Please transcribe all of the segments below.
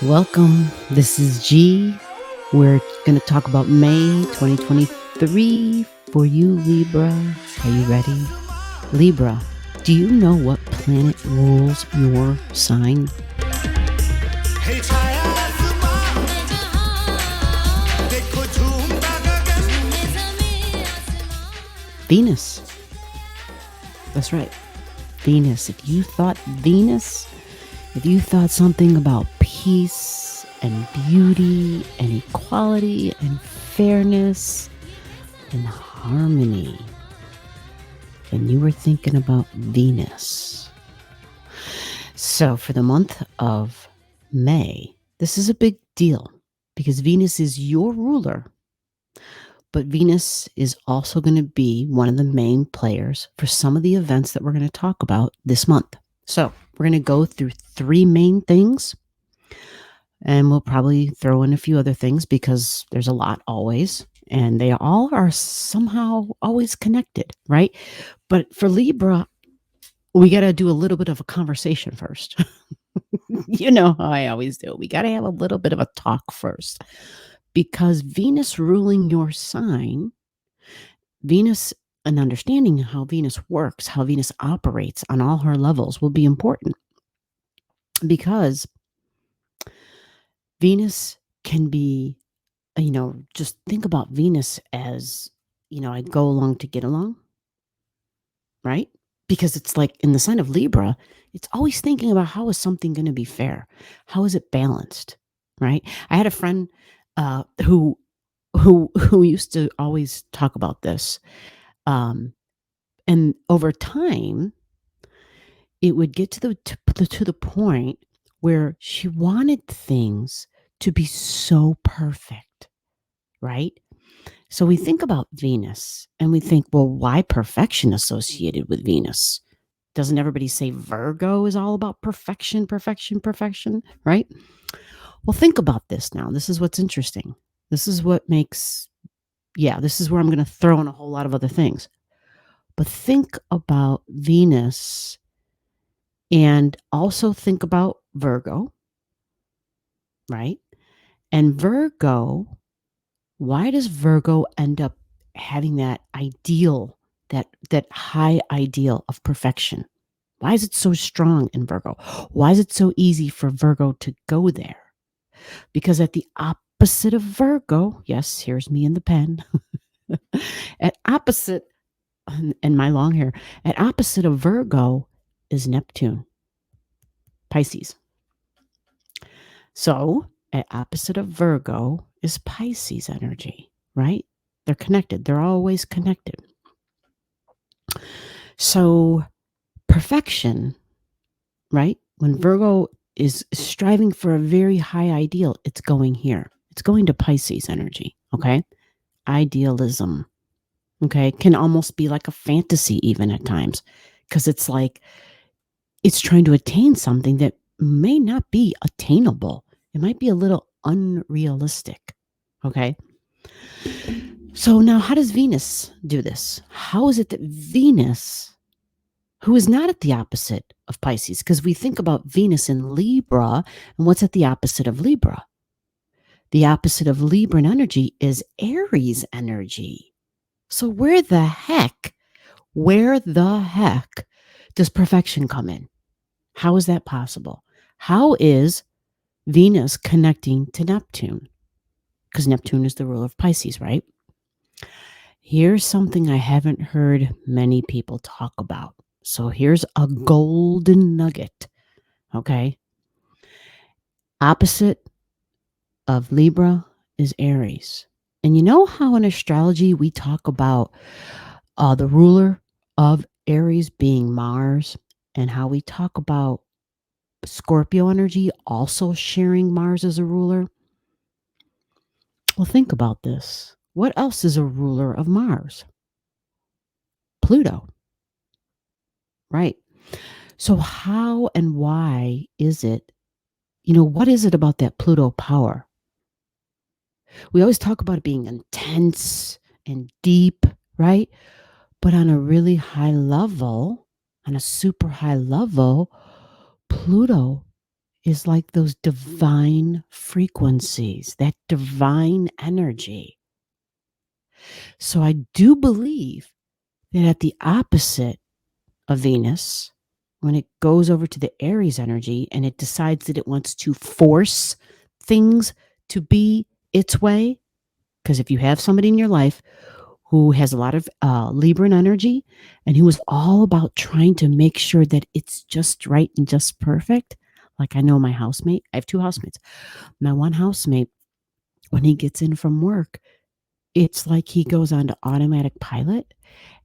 Welcome. This is G. We're going to talk about May 2023 for you, Libra. Are you ready? Libra, do you know what planet rules your sign? Venus. That's right. Venus. If you thought something about peace and beauty and equality and fairness and harmony, then you were thinking about Venus. So for the month of May, this is a big deal because Venus is your ruler, but Venus is also going to be one of the main players for some of the events that we're going to talk about this month. So we're going to go through three main things, and we'll probably throw in a few other things because there's a lot always, and they all are somehow always connected, right? But for Libra, we got to do a little bit of a conversation first. You know how I always do. We got to have a little bit of a talk first because Venus ruling your sign, Venus, and understanding how Venus works, how Venus operates on all her levels will be important because Venus can be, just think about Venus as, I go along to get along, right? Because it's like in the sign of Libra, it's always thinking about how is something going to be fair? How is it balanced, right? I had a friend who used to always talk about this. And over time, it would get to the point where she wanted things to be so perfect, right? So we think about Venus and we think, well, why perfection associated with Venus? Doesn't everybody say Virgo is all about perfection, perfection, perfection, right? Well, think about this now. This is what's interesting. This is what makes, this is where I'm going to throw in a whole lot of other things. But think about Venus and also think about Virgo, right? And Virgo, why does Virgo end up having that ideal, that high ideal of perfection? Why is it so strong in Virgo? Why is it so easy for Virgo to go there? Because at the opposite of Virgo, yes, here's me in the pen, at opposite, and my long hair, at opposite of Virgo is Neptune, Pisces. So at opposite of Virgo is Pisces energy, right? They're connected. They're always connected. So perfection, right? When Virgo is striving for a very high ideal, it's going here. It's going to Pisces energy, okay? Idealism, okay? Can almost be like a fantasy even at times because it's like it's trying to attain something that may not be attainable. It might be a little unrealistic, okay? So now how does Venus do this? How is it that Venus, who is not at the opposite of Pisces, because we think about Venus in Libra, and what's at the opposite of Libra? The opposite of Libran energy is Aries energy. So where the heck does perfection come in? How is that possible? How is Venus connecting to Neptune? Because Neptune is the ruler of Pisces, right? Here's something I haven't heard many people talk about. So here's a golden nugget, okay? Opposite of Libra is Aries. And you know how in astrology we talk about the ruler of Aries being Mars, and how we talk about Scorpio energy also sharing Mars as a ruler? Well, think about this. What else is a ruler of Mars? Pluto. Right. So how and why is it, what is it about that Pluto power? We always talk about it being intense and deep, right? But on a really high level, on a super high level, Pluto is like those divine frequencies, that divine energy. So I do believe that at the opposite of Venus, when it goes over to the Aries energy and it decides that it wants to force things to be its way, because if you have somebody in your life who has a lot of Libran energy and who is all about trying to make sure that it's just right and just perfect, like I know my housemate, I have two housemates. My one housemate, when he gets in from work, it's like he goes on to automatic pilot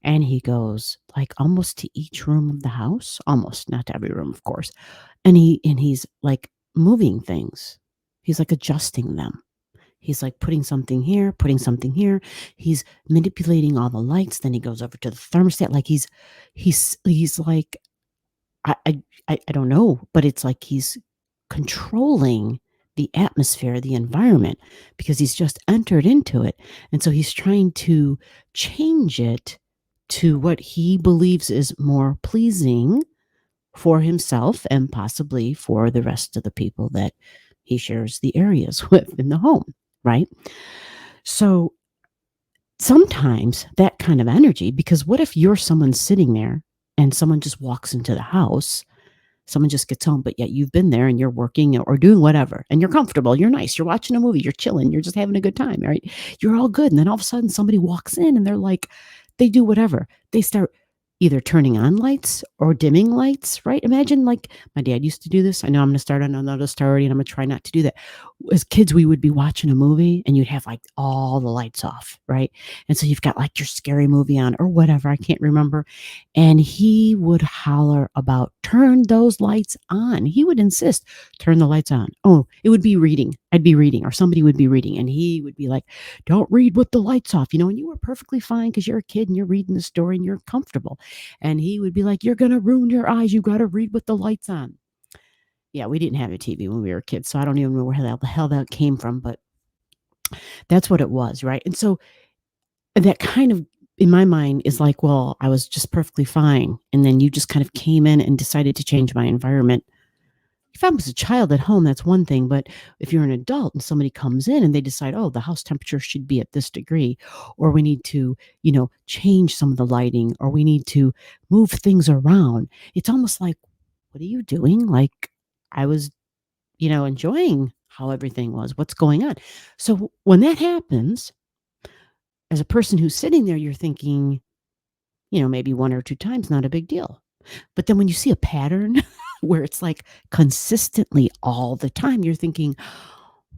and he goes like almost to each room of the house, almost not to every room, of course. And he's like moving things. He's like adjusting them. He's like putting something here, putting something here. He's manipulating all the lights. Then he goes over to the thermostat. Like he's like, I don't know, but it's like he's controlling the atmosphere, the environment, because he's just entered into it. And so he's trying to change it to what he believes is more pleasing for himself and possibly for the rest of the people that he shares the areas with in the home, right? So sometimes that kind of energy, because what if you're someone sitting there and someone just walks into the house, someone just gets home, but yet you've been there and you're working or doing whatever, and you're comfortable, you're nice, you're watching a movie, you're chilling, you're just having a good time, right? You're all good. And then all of a sudden somebody walks in and they're like, they do whatever. They start either turning on lights or dimming lights, right? Imagine like my dad used to do this. I know I'm going to start on another story and I'm going to try not to do that. As kids, we would be watching a movie and you'd have like all the lights off, right? And so you've got like your scary movie on or whatever, I can't remember. And he would holler about, turn those lights on. He would insist, turn the lights on. Oh, it would be reading. I'd be reading or somebody would be reading. And he would be like, don't read with the lights off, and you were perfectly fine because you're a kid and you're reading the story and you're comfortable. And he would be like, you're going to ruin your eyes. You got to read with the lights on. Yeah, we didn't have a TV when we were kids, so I don't even know where the hell that came from, but that's what it was, right? And so that kind of, in my mind, is like, well, I was just perfectly fine. And then you just kind of came in and decided to change my environment. If I was a child at home, that's one thing. But if you're an adult and somebody comes in and they decide, oh, the house temperature should be at this degree, or we need to, change some of the lighting, or we need to move things around, it's almost like, what are you doing? Like I was, enjoying how everything was, what's going on. So when that happens, as a person who's sitting there, you're thinking, maybe one or two times, not a big deal. But then when you see a pattern where it's like consistently all the time, you're thinking,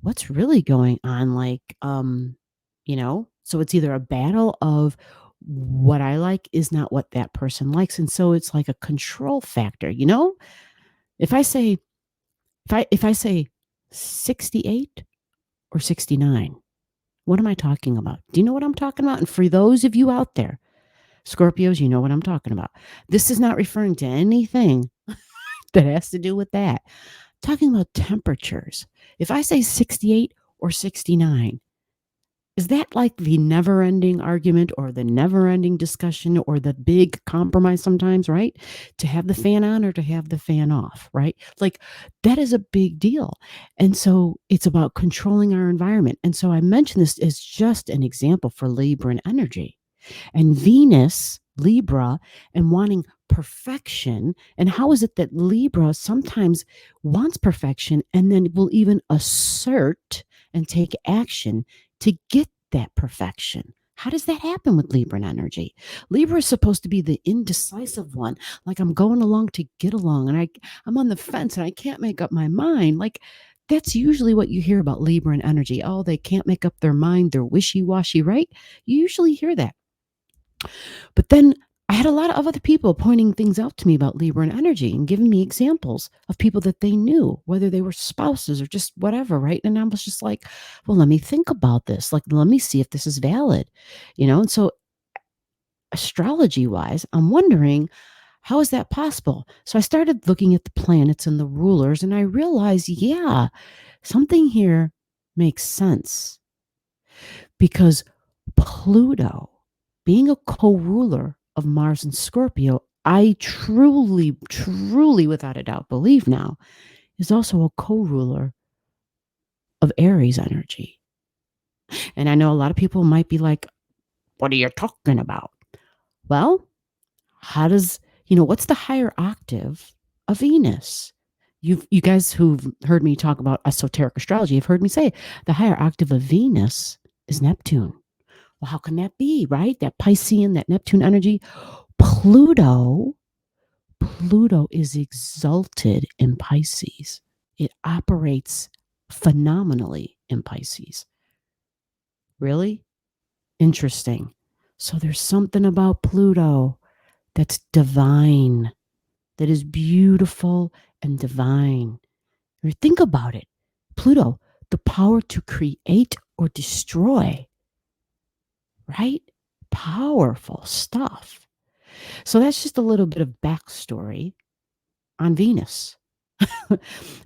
what's really going on? Like, so it's either a battle of what I like is not what that person likes. And so it's like a control factor, If I say, if I say 68 or 69, what am I talking about? Do you know what I'm talking about? And for those of you out there, Scorpios, you know what I'm talking about. This is not referring to anything that has to do with that. I'm talking about temperatures. If I say 68 or 69, is that like the never-ending argument or the never-ending discussion or the big compromise sometimes, right? To have the fan on or to have the fan off, right? Like that is a big deal. And so it's about controlling our environment. And so I mentioned this as just an example for Libran energy. And Venus, Libra, and wanting perfection. And how is it that Libra sometimes wants perfection and then will even assert and take action to get that perfection? How does that happen with Libran energy? Libra is supposed to be the indecisive one. Like I'm going along to get along and I'm on the fence and I can't make up my mind. Like that's usually what you hear about Libran energy. Oh, they can't make up their mind. They're wishy-washy, right? You usually hear that. But then I had a lot of other people pointing things out to me about Libran energy and giving me examples of people that they knew, whether they were spouses or just whatever, right? And I was just like, well, let me think about this. Like, let me see if this is valid, And so astrology wise, I'm wondering, how is that possible? So I started looking at the planets and the rulers and I realized, yeah, something here makes sense because Pluto, being a co-ruler of Mars and Scorpio, I truly, truly, without a doubt, believe now is also a co-ruler of Aries energy. And I know a lot of people might be like, what are you talking about? Well, how does, what's the higher octave of Venus? You guys who've heard me talk about esoteric astrology have heard me say the higher octave of Venus is Neptune. Well, how can that be, right? That Piscean, that Neptune energy. Pluto is exalted in Pisces. It operates phenomenally in Pisces. Really? Interesting. So there's something about Pluto that's divine, that is beautiful and divine. Think about it. Pluto, the power to create or destroy, right? Powerful stuff. So that's just a little bit of backstory on Venus.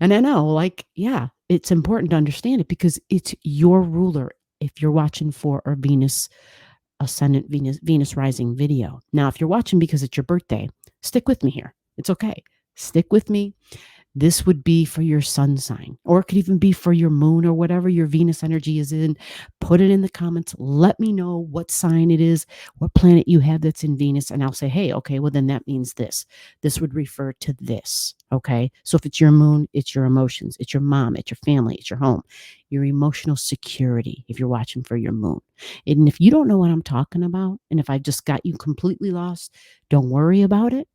And I know, yeah, it's important to understand it because it's your ruler if you're watching for a Venus ascendant, Venus rising video. Now, if you're watching because it's your birthday, stick with me here. It's okay. Stick with me. This would be for your sun sign, or it could even be for your moon or whatever your Venus energy is in. Put it in the comments. Let me know what sign it is, what planet you have that's in Venus. And I'll say, hey, okay, well, then that means this. This would refer to this. Okay. So if it's your moon, it's your emotions, it's your mom, it's your family, it's your home, your emotional security if you're watching for your moon. And if you don't know what I'm talking about, and if I just got you completely lost, don't worry about it.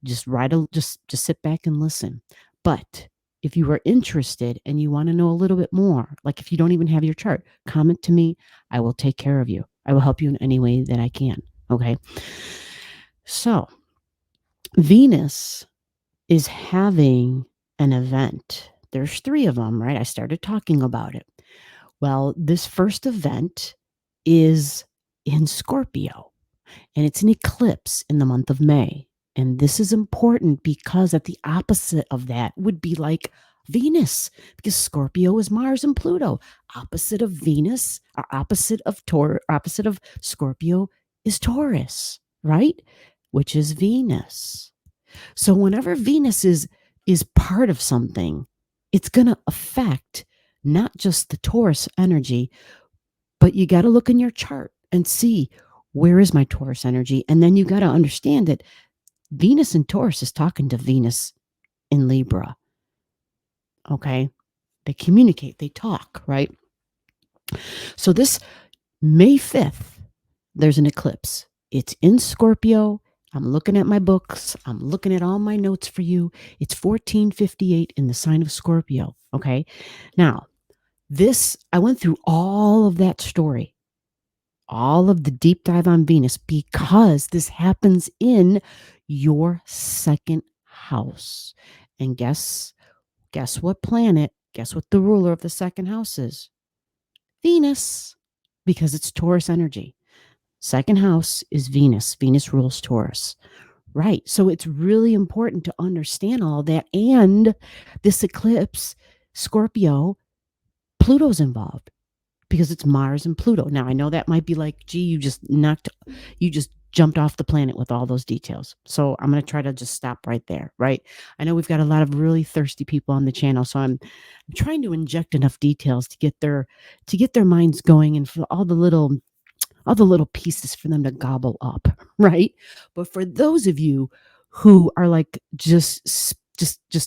Just just sit back and listen. But if you are interested and you want to know a little bit more, like if you don't even have your chart, comment to me. I will take care of you. I will help you in any way that I can. Okay. So Venus is having an event. There's 3 of them, right? I started talking about it. Well, this first event is in Scorpio, and it's an eclipse in the month of May. And this is important because at the opposite of that would be like Venus, because Scorpio is Mars and Pluto. Opposite of Venus, or opposite of Scorpio is Taurus, right? Which is Venus. So whenever Venus is part of something, it's going to affect not just the Taurus energy, but you got to look in your chart and see, where is my Taurus energy? And then you got to understand that Venus in Taurus is talking to Venus in Libra. Okay. They communicate, they talk, right? So this May 5th, there's an eclipse. It's in Scorpio. I'm looking at my books. I'm looking at all my notes for you. It's 1458 in the sign of Scorpio. Okay. Now, I went through all of that story, all of the deep dive on Venus, because this happens in your second house. And guess what planet? Guess what the ruler of the second house is? Venus, because it's Taurus energy. Second house is Venus. Venus rules Taurus. Right. So it's really important to understand all that. And this eclipse, Scorpio, Pluto's involved because it's Mars and Pluto. Now, I know that might be like, gee, you just jumped off the planet with all those details. So I'm going to try to just stop right there, right? I know we've got a lot of really thirsty people on the channel, so I'm trying to inject enough details to get their minds going, and for all the little pieces for them to gobble up, right? But for those of you who are like, just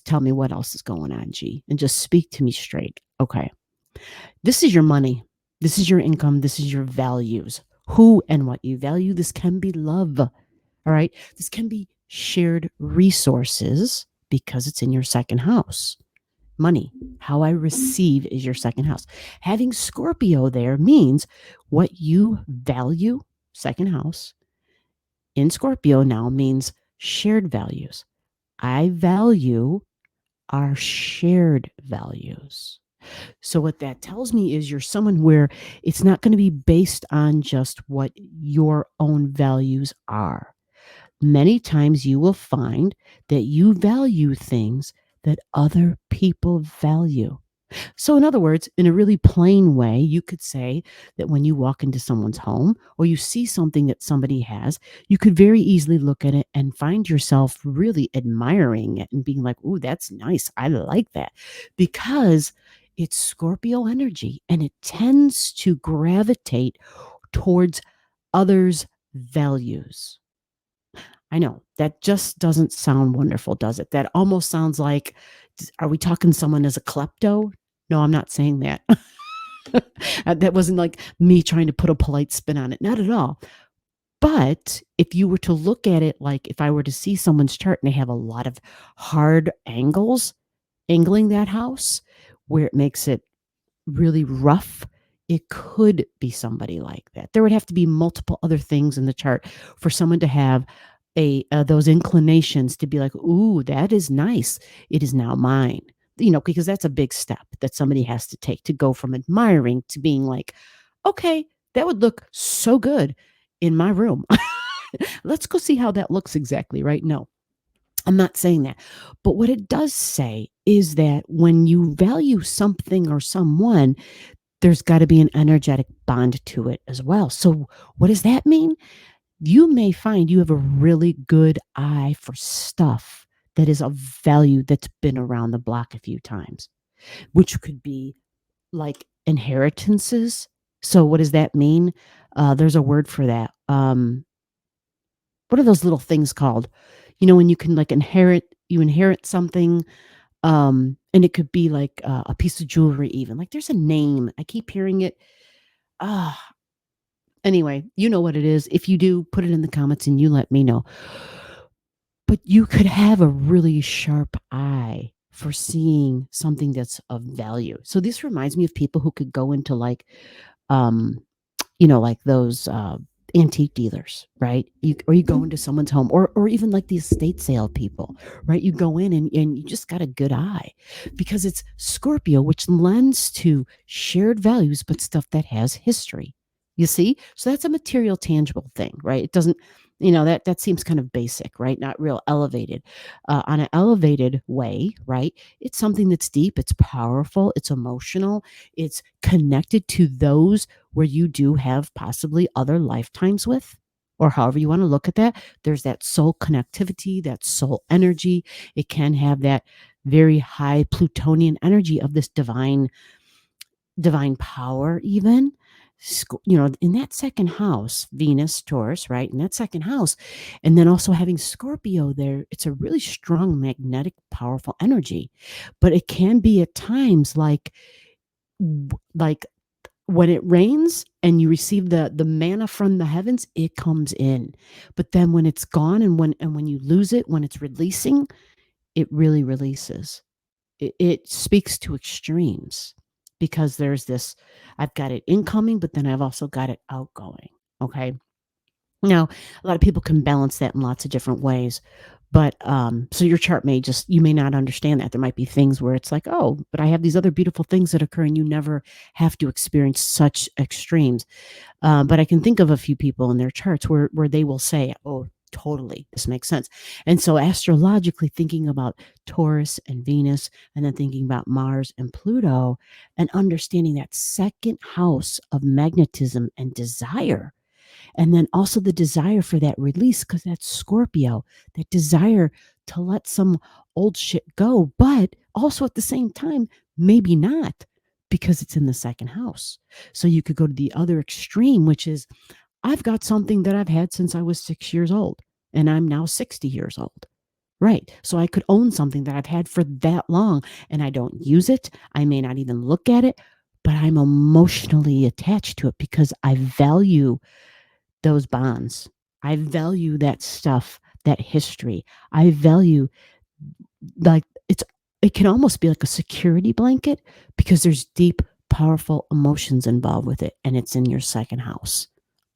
tell me what else is going on, G, and just speak to me straight. Okay. This is your money. This is your income. This is your values. Who and what you value. This can be love. All right. This can be shared resources because it's in your second house. Money, how I receive, is your second house. Having Scorpio there means what you value, second house, in Scorpio now means shared values. I value our shared values. So what that tells me is you're someone where it's not going to be based on just what your own values are. Many times you will find that you value things that other people value. So, in other words, in a really plain way, you could say that when you walk into someone's home or you see something that somebody has, you could very easily look at it and find yourself really admiring it and being like, "Ooh, that's nice. I like that." Because it's Scorpio energy and it tends to gravitate towards others' values. I know that just doesn't sound wonderful, does it? That almost sounds like, are we talking someone as a klepto? No, I'm not saying that. That wasn't like me trying to put a polite spin on it. Not at all. But if you were to look at it like if I were to see someone's chart and they have a lot of hard angles, angling that house, where it makes it really rough, it could be somebody like that. There would have to be multiple other things in the chart for someone to have those inclinations to be like, "Ooh, that is nice. It is now mine." Because that's a big step that somebody has to take to go from admiring to being like, "Okay, that would look so good in my room. Let's go see how that looks exactly." Right? No, I'm not saying that. But what it does say is that when you value something or someone, there's got to be an energetic bond to it as well. So, what does that mean? You may find you have a really good eye for stuff that is of value that's been around the block a few times, which could be like inheritances. So, what does that mean? There's a word for that. What are those little things called? When you can like you inherit something, and it could be like a piece of jewelry, even. Like there's a name. I keep hearing it. Ah, anyway, you know what it is. If you do, put it in the comments and you let me know. But you could have a really sharp eye for seeing something that's of value. So this reminds me of people who could go into like, um, like those antique dealers, right? Or you go into someone's home, or even like the estate sale people, right? You go in and you just got a good eye because it's Scorpio, which lends to shared values, but stuff that has history. You see? So that's a material, tangible thing, right? It doesn't, that seems kind of basic, right? Not real elevated. On an elevated way, right? It's something that's deep, it's powerful, it's emotional, it's connected to those where you do have possibly other lifetimes with, or however you want to look at that. There's that soul connectivity, that soul energy. It can have that very high Plutonian energy of this divine power, even. In that second house, Venus, Taurus, right? In that second house, and then also having Scorpio there, it's a really strong, magnetic, powerful energy. But it can be at times like when it rains and you receive the manna from the heavens, it comes in. But then when it's gone and when you lose it, when it's releasing, it really releases. It speaks to extremes because there's this, I've got it incoming, but then I've also got it outgoing. Okay. Now, a lot of people can balance that in lots of different ways. But so your chart you may not understand that. There might be things where it's like, oh, but I have these other beautiful things that occur and you never have to experience such extremes. But I can think of a few people in their charts where they will say, oh, totally, this makes sense. And so astrologically thinking about Taurus and Venus, and then thinking about Mars and Pluto, and understanding that second house of magnetism and desire, and then also the desire for that release, because that's Scorpio, that desire to let some old shit go, but also at the same time, maybe not, because it's in the second house. So you could go to the other extreme, which is I've got something that I've had since I was 6 years old, and I'm now 60 years old. Right. So I could own something that I've had for that long and I don't use it. I may not even look at it, but I'm emotionally attached to it because I value those bonds. I value that stuff, that history. I value, like, it can almost be like a security blanket because there's deep, powerful emotions involved with it, and it's in your second house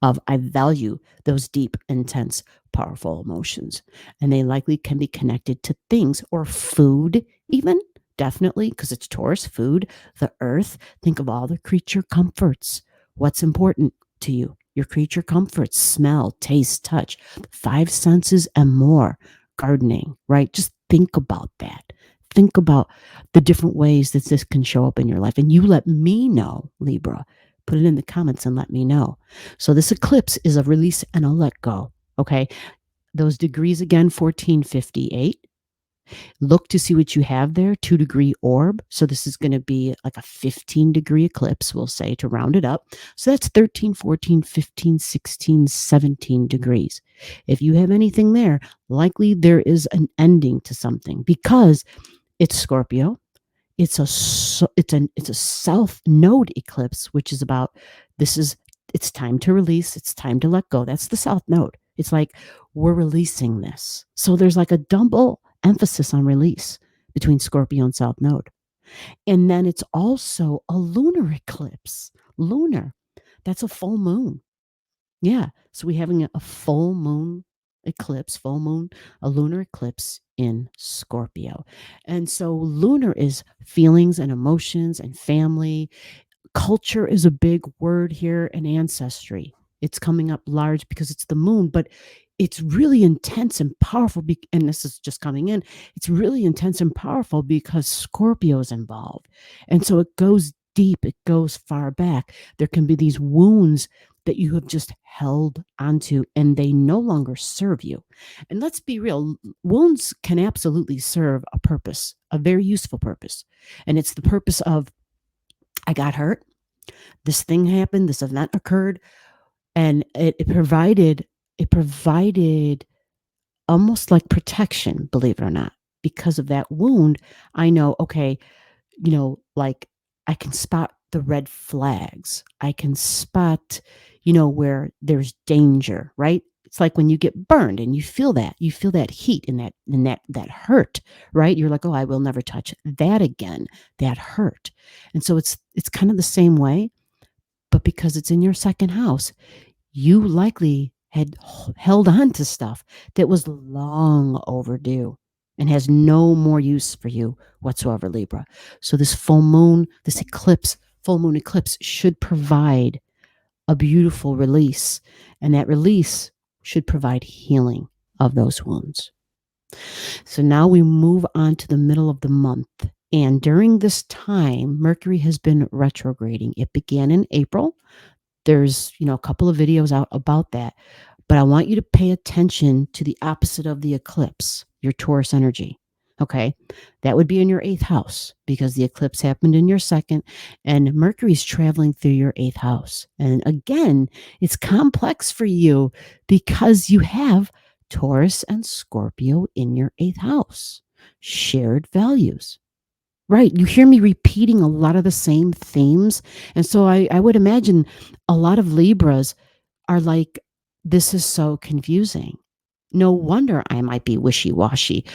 of I value those deep, intense, powerful emotions. And they likely can be connected to things or food, even. Definitely, because it's Taurus, food, the earth. Think of all the creature comforts. What's important to you? Your creature comforts, smell, taste, touch, five senses and more. Gardening, right? Just think about that. think about the different ways that this can show up in your life. And you let me know, Libra. Put it in the comments and let me know. So this eclipse is a release and a let go. Okay. Those degrees again, 1458. Look to see what you have there, 2-degree orb. So this is going to be like a 15-degree eclipse, we'll say, to round it up. So that's 13, 14, 15, 16, 17 degrees. If you have anything there, likely there is an ending to something because it's Scorpio. It's a south node eclipse, which is about it's time to release, it's time to let go. That's the south node. It's like we're releasing this. So there's like a double emphasis on release between Scorpio and south node. And then it's also a lunar eclipse. Lunar. That's a full moon. Yeah. So we're having a full moon eclipse, a lunar eclipse in Scorpio. And so lunar is feelings and emotions and family. Culture is a big word here, and ancestry. It's coming up large because it's the moon, but it's really intense and powerful. And this is just coming in. It's really intense and powerful because Scorpio is involved. And so it goes deep, it goes far back. There can be these wounds that you have just held onto and they no longer serve you. And let's be real, wounds can absolutely serve a purpose, a very useful purpose. And it's the purpose of, I got hurt, this thing happened, this event occurred, and it provided almost like protection, believe it or not. Because of that wound, I know, okay, like I can spot the red flags. I can spot, where there's danger, right? It's like when you get burned and you feel that heat and that hurt, right? You're like, oh, I will never touch that again. That hurt. And so it's kind of the same way, but because it's in your second house, you likely had held on to stuff that was long overdue and has no more use for you whatsoever, Libra. So this full moon eclipse should provide a beautiful release, and that release should provide healing of those wounds. So now we move on to the middle of the month. And during this time, Mercury has been retrograding. It began in April. There's, a couple of videos out about that. But I want you to pay attention to the opposite of the eclipse, your Taurus energy. Okay. That would be in your 8th house because the eclipse happened in your 2nd and Mercury's traveling through your 8th house. And again, it's complex for you because you have Taurus and Scorpio in your 8th house. Shared values. Right. You hear me repeating a lot of the same themes. And so I would imagine a lot of Libras are like, this is so confusing. No wonder I might be wishy-washy.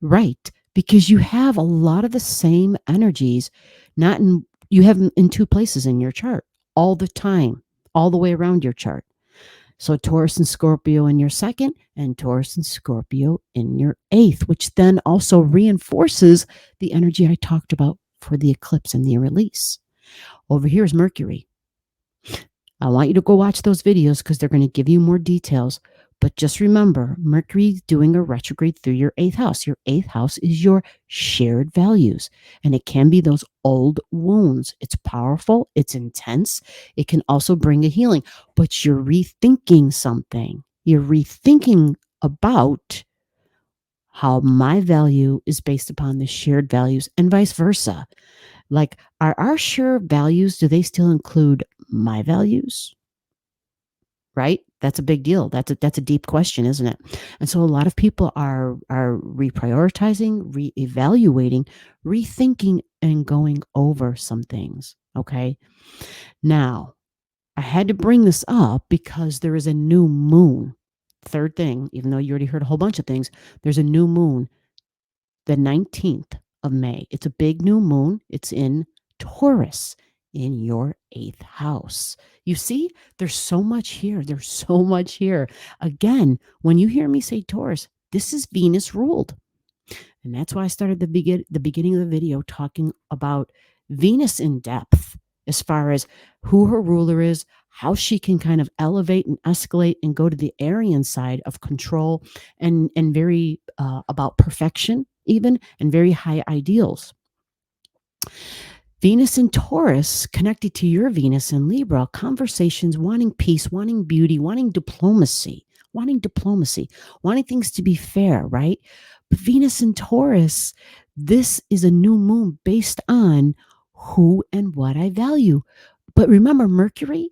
Right. Because you have a lot of the same energies, you have them in 2 places in your chart all the time, all the way around your chart. So Taurus and Scorpio in your 2nd and Taurus and Scorpio in your 8th, which then also reinforces the energy I talked about for the eclipse and the release. Over here is Mercury. I want you to go watch those videos because they're going to give you more details. But just remember, Mercury doing a retrograde through your 8th house. Your 8th house is your shared values. And it can be those old wounds. It's powerful. It's intense. It can also bring a healing. But you're rethinking something. You're rethinking about how my value is based upon the shared values and vice versa. Like, are our shared values, do they still include my values? Right? That's a big deal. That's a deep question, isn't it? And so a lot of people are reprioritizing, reevaluating, rethinking, and going over some things. Okay. Now, I had to bring this up because there is a new moon. Third thing, even though you already heard a whole bunch of things, there's a new moon, the 19th of May. It's a big new moon. It's in Taurus, in your 8th house. You see, there's so much here. There's so much here. Again, when you hear me say Taurus, this is Venus ruled. And that's why I started the beginning of the video talking about Venus in depth, as far as who her ruler is, how she can kind of elevate and escalate and go to the Aryan side of control and very about perfection even, and very high ideals. Venus in Taurus connected to your Venus in Libra, conversations, wanting peace, wanting beauty, wanting diplomacy, wanting things to be fair, right? But Venus in Taurus, this is a new moon based on who and what I value. But remember, Mercury,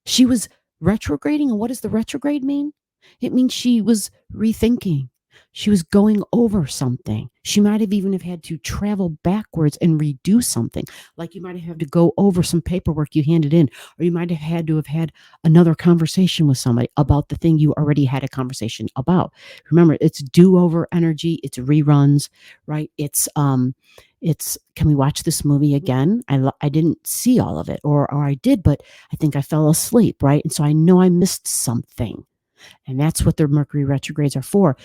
she was retrograding. And what does the retrograde mean? It means she was rethinking. She was going over something. She might have even have had to travel backwards and redo something. Like you might have had to go over some paperwork you handed in, or you might have had another conversation with somebody about the thing you already had a conversation about. Remember, it's do-over energy, it's reruns, right? It's can we watch this movie again? I didn't see all of it, or I did, but I think I fell asleep, right? And so I know I missed something. And that's what the Mercury retrogrades are for.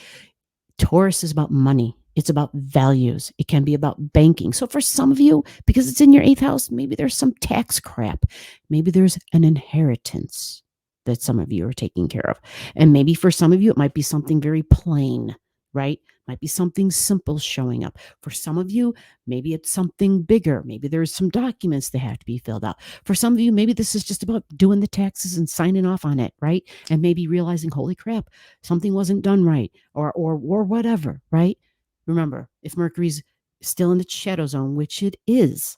Taurus is about money. It's about values. It can be about banking. So for some of you, because it's in your 8th house, maybe there's some tax crap. Maybe there's an inheritance that some of you are taking care of. And maybe for some of you, it might be something very plain, right? Might be something simple showing up. For some of you, maybe it's something bigger. Maybe there's some documents that have to be filled out. For some of you, maybe this is just about doing the taxes and signing off on it, right? And maybe realizing, holy crap, something wasn't done right, or whatever, right? Remember, if Mercury's still in the shadow zone, which it is,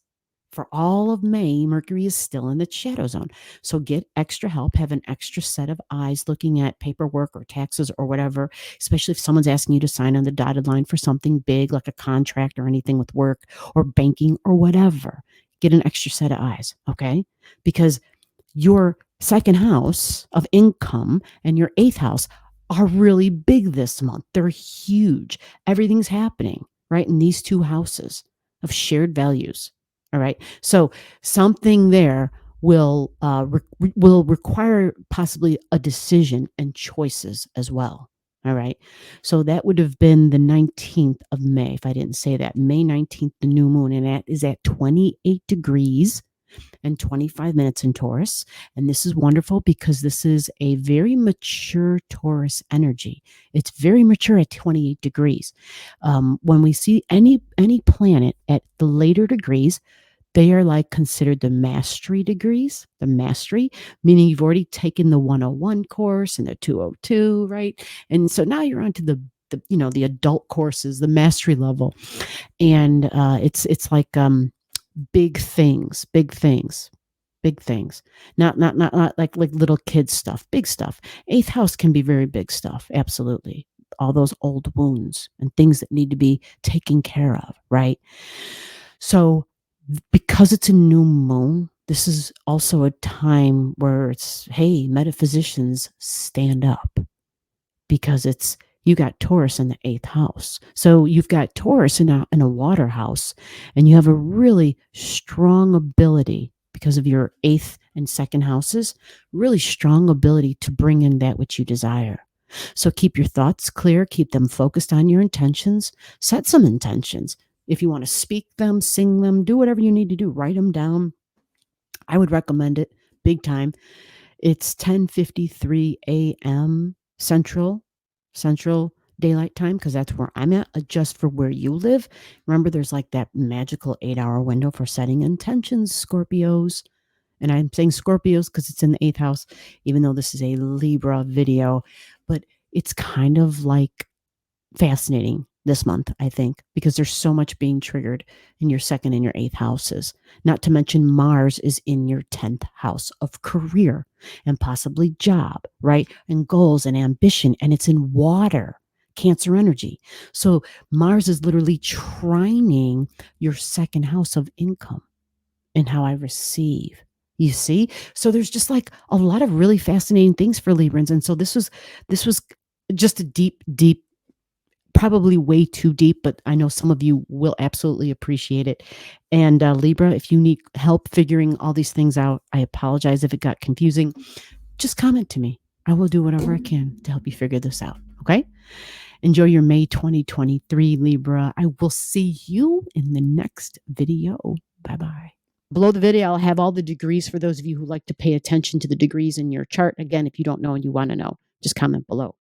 for all of May, Mercury is still in the shadow zone. So get extra help, have an extra set of eyes looking at paperwork or taxes or whatever, especially if someone's asking you to sign on the dotted line for something big like a contract or anything with work or banking or whatever. Get an extra set of eyes, okay? Because your 2nd house of income and your 8th house are really big this month. They're huge. Everything's happening, right, in these 2 houses of shared values. All right. So something there will require possibly a decision and choices as well. All right. So that would have been the 19th of May, if I didn't say that. May 19th, the new moon, and that is at 28 degrees and 25 minutes in Taurus. And this is wonderful because this is a very mature Taurus energy. It's very mature at 28 degrees. When we see any planet at the later degrees, they are like considered the mastery degrees, meaning you've already taken the 101 course and the 202, right? And so now you're on to the adult courses, the mastery level. And it's like big things. Not like little kid stuff, big stuff. 8th house can be very big stuff. Absolutely. All those old wounds and things that need to be taken care of, right? So because it's a new moon, this is also a time where it's, hey, metaphysicians, stand up, because you got Taurus in the 8th house. So you've got Taurus in a water house, and you have a really strong ability because of your 8th and 2nd houses, really strong ability to bring in that which you desire. So keep your thoughts clear, keep them focused on your intentions, set some intentions. If you want to speak them, sing them, do whatever you need to do, write them down. I would recommend it big time. It's 10:53 a.m. Central Daylight Time, because that's where I'm at. Adjust for where you live. Remember, there's like that magical 8-hour window for setting intentions, Scorpios. And I'm saying Scorpios because it's in the 8th house, even though this is a Libra video. But it's kind of like fascinating this month, I think, because there's so much being triggered in your 2nd and your 8th houses. Not to mention Mars is in your 10th house of career and possibly job, right? And goals and ambition, and it's in water, Cancer energy. So Mars is literally trining your 2nd house of income and how I receive. You see? So there's just like a lot of really fascinating things for Librans. And so this was just a deep, probably way too deep, but I know some of you will absolutely appreciate it. And Libra, if you need help figuring all these things out, I apologize if it got confusing. Just comment to me. I will do whatever I can to help you figure this out. Okay? Enjoy your May 2023, Libra. I will see you in the next video. Bye-bye. Below the video, I'll have all the degrees for those of you who like to pay attention to the degrees in your chart. Again, if you don't know and you want to know, just comment below.